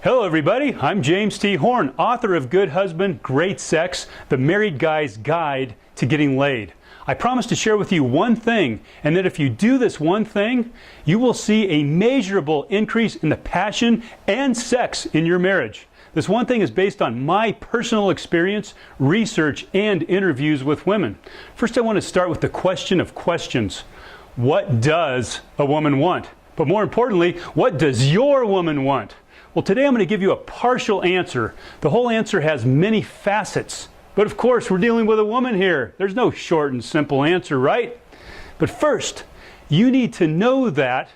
Hello everybody, I'm James T. Horn, author of Good Husband, Great Sex, The Married Guy's Guide to Getting Laid. I promise to share with you one thing, and that if you do this one thing, you will see a measurable increase in the passion and sex in your marriage. This one thing is based on my personal experience, research, and interviews with women. First, I want to start with the question of questions. What does a woman want? But more importantly, what does your woman want? Well, today I'm going to give you a partial answer. The whole answer has many facets. But of course, we're dealing with a woman here. There's no short and simple answer, right? But first, you need to know that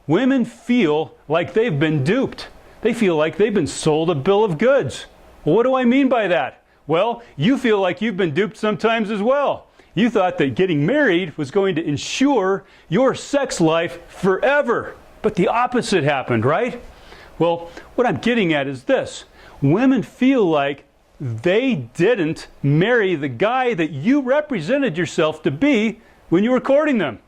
women feel like they've been duped. They feel like they've been sold a bill of goods. Well, what do I mean by that? Well, you feel like you've been duped sometimes as well. You thought that getting married was going to ensure your sex life forever. But the opposite happened, right? Well, what I'm getting at is this. Women feel like they didn't marry the guy that you represented yourself to be when you were courting them.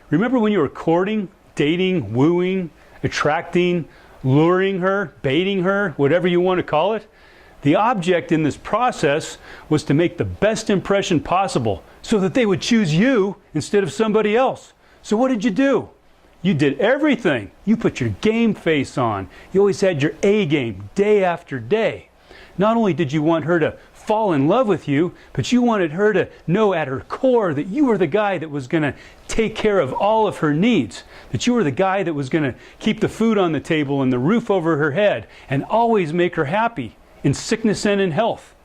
Remember when you were courting, dating, wooing, attracting, luring her, baiting her, whatever you want to call it? The object in this process was to make the best impression possible so that they would choose you instead of somebody else. So what did you do? You did everything. You put your game face on. You always had your A game day after day. Not only did you want her to fall in love with you, but you wanted her to know at her core that you were the guy that was going to take care of all of her needs, that you were the guy that was going to keep the food on the table and the roof over her head and always make her happy in sickness and in health.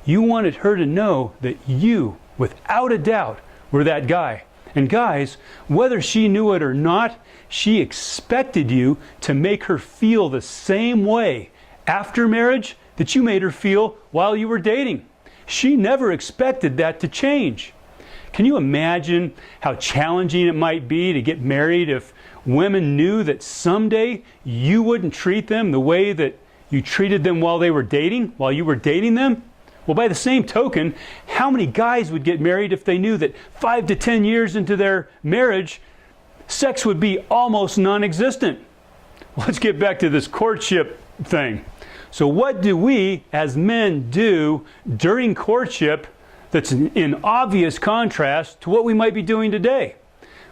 You wanted her to know that you, without a doubt, were that guy. And guys, whether she knew it or not, she expected you to make her feel the same way after marriage that you made her feel while you were dating. She never expected that to change. Can you imagine how challenging it might be to get married if women knew that someday you wouldn't treat them the way that you treated them while you were dating them? Well, by the same token, how many guys would get married if they knew that 5 to 10 years into their marriage, sex would be almost non-existent? Let's get back to this courtship thing. So what do we as men do during courtship that's in obvious contrast to what we might be doing today?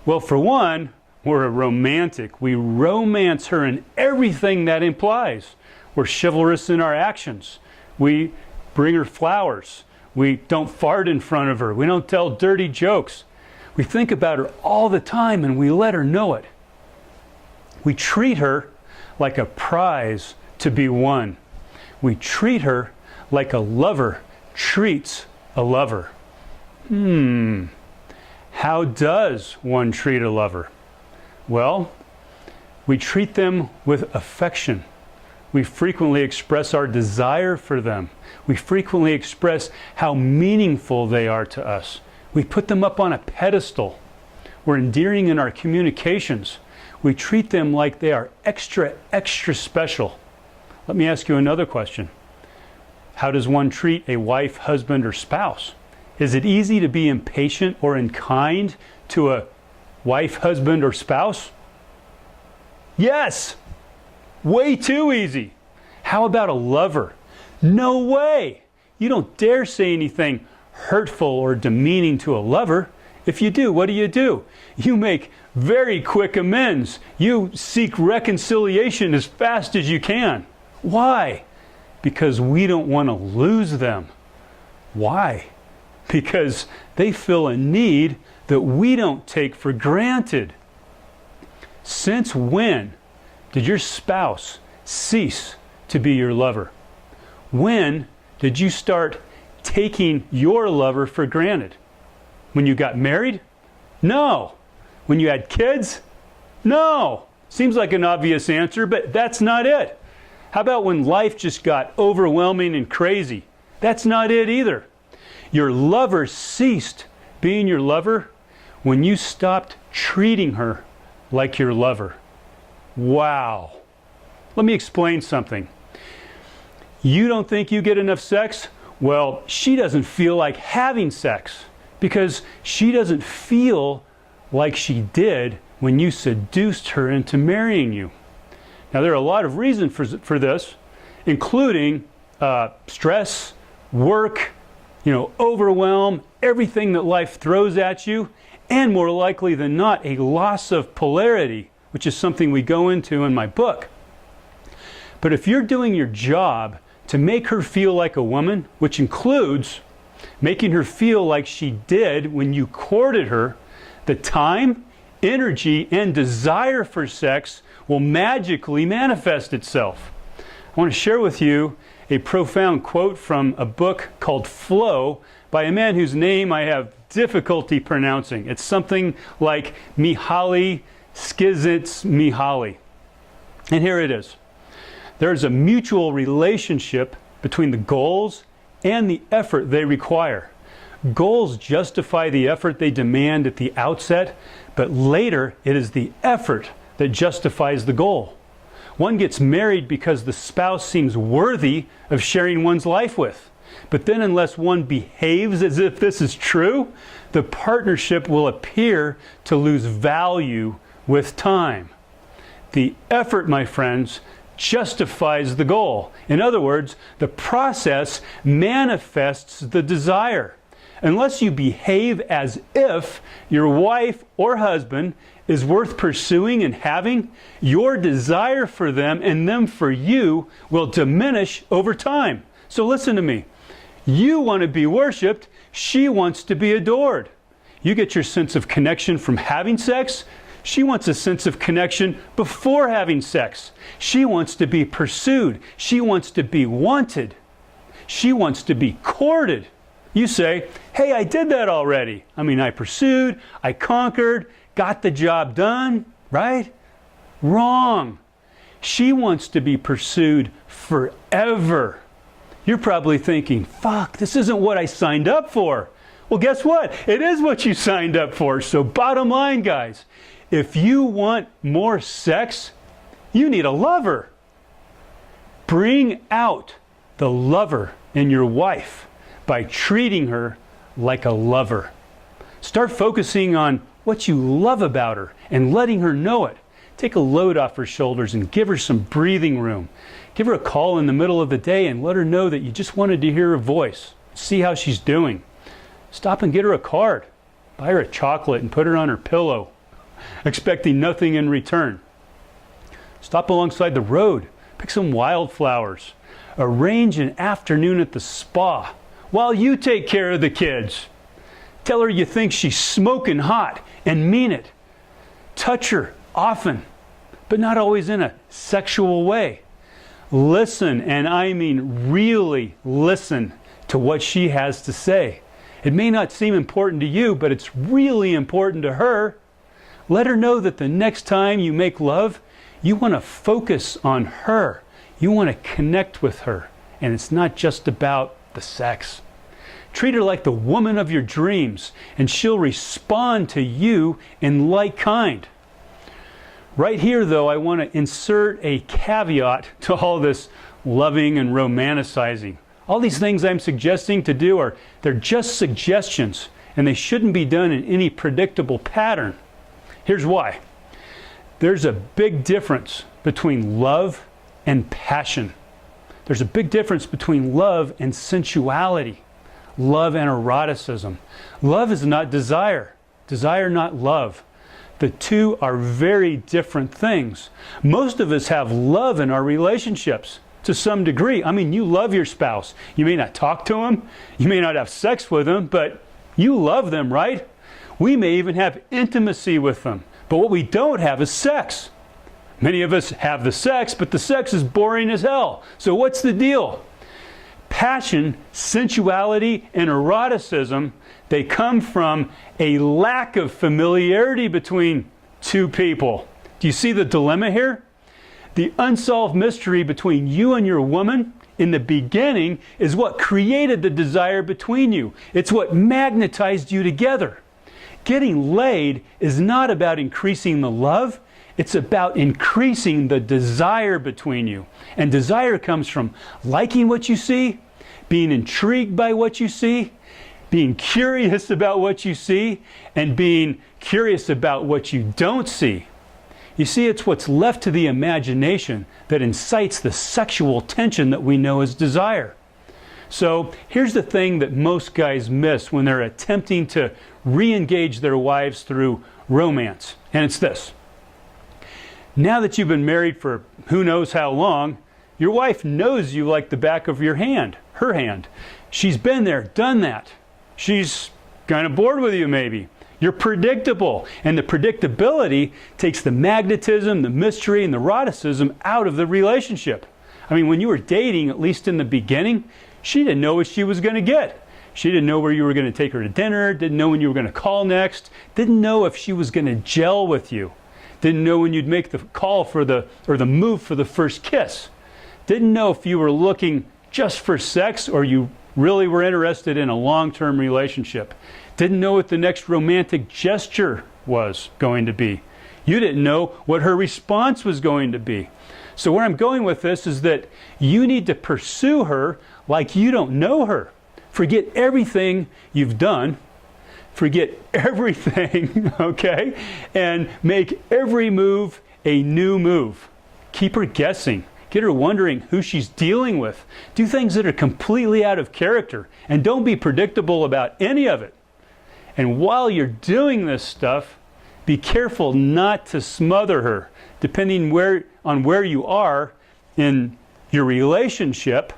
Well, for one, we're a romantic. We romance her in everything that implies. We're chivalrous in our actions. We bring her flowers. We don't fart in front of her. We don't tell dirty jokes. We think about her all the time and we let her know it. We treat her like a prize to be won. We treat her like a lover treats a lover. How does one treat a lover? Well, we treat them with affection. We frequently express our desire for them. We frequently express how meaningful they are to us. We put them up on a pedestal. We're endearing in our communications. We treat them like they are extra, extra special. Let me ask you another question. How does one treat a wife, husband, or spouse? Is it easy to be impatient or unkind to a wife, husband, or spouse? Yes! Way too easy. How about a lover? No way! You don't dare say anything hurtful or demeaning to a lover. If you do, what do? You make very quick amends. You seek reconciliation as fast as you can. Why? Because we don't want to lose them. Why? Because they fill a need that we don't take for granted. Since when did your spouse cease to be your lover? When did you start taking your lover for granted? When you got married? No. When you had kids? No. Seems like an obvious answer, but that's not it. How about when life just got overwhelming and crazy? That's not it either. Your lover ceased being your lover when you stopped treating her like your lover. Wow. Let me explain something. You don't think you get enough sex? Well, she doesn't feel like having sex because she doesn't feel like she did when you seduced her into marrying you. Now, there are a lot of reasons for this, including stress, work, overwhelm, everything that life throws at you, and more likely than not, a loss of polarity, which is something we go into in my book. But if you're doing your job to make her feel like a woman, which includes making her feel like she did when you courted her, the time, energy, and desire for sex will magically manifest itself. I want to share with you a profound quote from a book called Flow by a man whose name I have difficulty pronouncing. It's something like Mihaly Csikszentmihalyi. And here it is. There's a mutual relationship between the goals and the effort they require. Goals justify the effort they demand at the outset, but later it is the effort that justifies the goal. One gets married because the spouse seems worthy of sharing one's life with. But then unless one behaves as if this is true, the partnership will appear to lose value with time. The effort, my friends, justifies the goal. In other words, the process manifests the desire. Unless you behave as if your wife or husband is worth pursuing and having, your desire for them and them for you will diminish over time. So listen to me. You want to be worshiped. She wants to be adored. You get your sense of connection from having sex. She wants a sense of connection before having sex. She wants to be pursued. She wants to be wanted. She wants to be courted. You say, hey, I did that already. I pursued, I conquered, got the job done, right? Wrong. She wants to be pursued forever. You're probably thinking, fuck, this isn't what I signed up for. Well, guess what? It is what you signed up for. So bottom line, guys, if you want more sex, you need a lover. Bring out the lover in your wife by treating her like a lover. Start focusing on what you love about her and letting her know it. Take a load off her shoulders and give her some breathing room. Give her a call in the middle of the day and let her know that you just wanted to hear her voice. See how she's doing. Stop and get her a card. Buy her a chocolate and put her on her pillow, expecting nothing in return. Stop alongside the road. Pick some wildflowers. Arrange an afternoon at the spa while you take care of the kids. Tell her you think she's smoking hot and mean it. Touch her often, but not always in a sexual way. Listen, and I mean really listen to what she has to say. It may not seem important to you, but it's really important to her. Let her know that the next time you make love, you want to focus on her. You want to connect with her. And it's not just about the sex. Treat her like the woman of your dreams, and she'll respond to you in like kind. Right here, though, I want to insert a caveat to all this loving and romanticizing. All these things I'm suggesting to do they're just suggestions, and they shouldn't be done in any predictable pattern. Here's why. There's a big difference between love and passion. There's a big difference between love and sensuality, love and eroticism. Love is not desire, desire not love. The two are very different things. Most of us have love in our relationships to some degree. You love your spouse. You may not talk to them, you may not have sex with them, but you love them, right? We may even have intimacy with them, but what we don't have is sex. Many of us have the sex, but the sex is boring as hell. So what's the deal? Passion, sensuality, and eroticism, they come from a lack of familiarity between two people. Do you see the dilemma here? The unsolved mystery between you and your woman in the beginning is what created the desire between you. It's what magnetized you together. Getting laid is not about increasing the love. It's about increasing the desire between you. And desire comes from liking what you see, being intrigued by what you see, being curious about what you see, and being curious about what you don't see. You see, it's what's left to the imagination that incites the sexual tension that we know as desire. So here's the thing that most guys miss when they're attempting to re-engage their wives through romance. And it's this. Now that you've been married for who knows how long, your wife knows you like the back of your hand, her hand. She's been there, done that. She's kind of bored with you maybe. You're predictable, and the predictability takes the magnetism, the mystery, and the eroticism out of the relationship. I mean, when you were dating, at least in the beginning, she didn't know what she was going to get. She didn't know where you were going to take her to dinner, didn't know when you were going to call next, didn't know if she was going to gel with you, didn't know when you'd make the call for the move for the first kiss, didn't know if you were looking just for sex or you really were interested in a long-term relationship. Didn't know what the next romantic gesture was going to be. You didn't know what her response was going to be. So where I'm going with this is that you need to pursue her like you don't know her. Forget everything you've done. Forget everything, okay? And make every move a new move. Keep her guessing. Get her wondering who she's dealing with. Do things that are completely out of character. And don't be predictable about any of it. And while you're doing this stuff, be careful not to smother her. Depending on where you are in your relationship,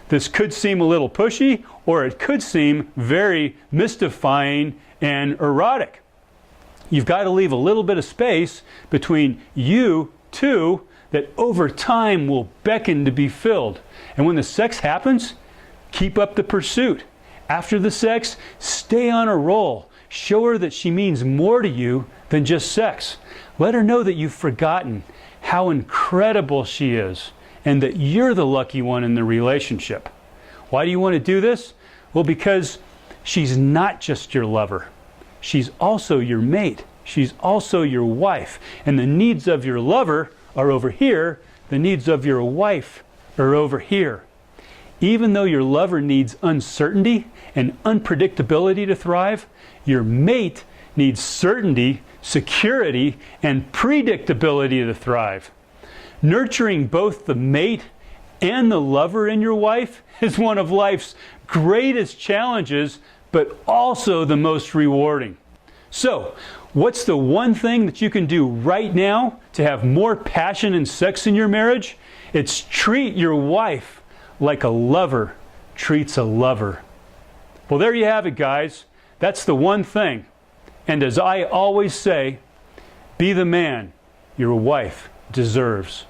this could seem a little pushy, or it could seem very mystifying and erotic. You've got to leave a little bit of space between you two that over time will beckon to be filled. And when the sex happens, keep up the pursuit. After the sex, stay on a roll. Show her that she means more to you than just sex. Let her know that you've forgotten how incredible she is and that you're the lucky one in the relationship. Why do you want to do this? Well, because she's not just your lover. She's also your mate. She's also your wife. And the needs of your lover are over here. The needs of your wife are over here. Even though your lover needs uncertainty and unpredictability to thrive, your mate needs certainty, security, and predictability to thrive. Nurturing both the mate and the lover in your wife is one of life's greatest challenges, but also the most rewarding. So, what's the one thing that you can do right now to have more passion and sex in your marriage? It's treat your wife like a lover treats a lover. Well, there you have it, guys. That's the one thing. And as I always say, be the man your wife deserves.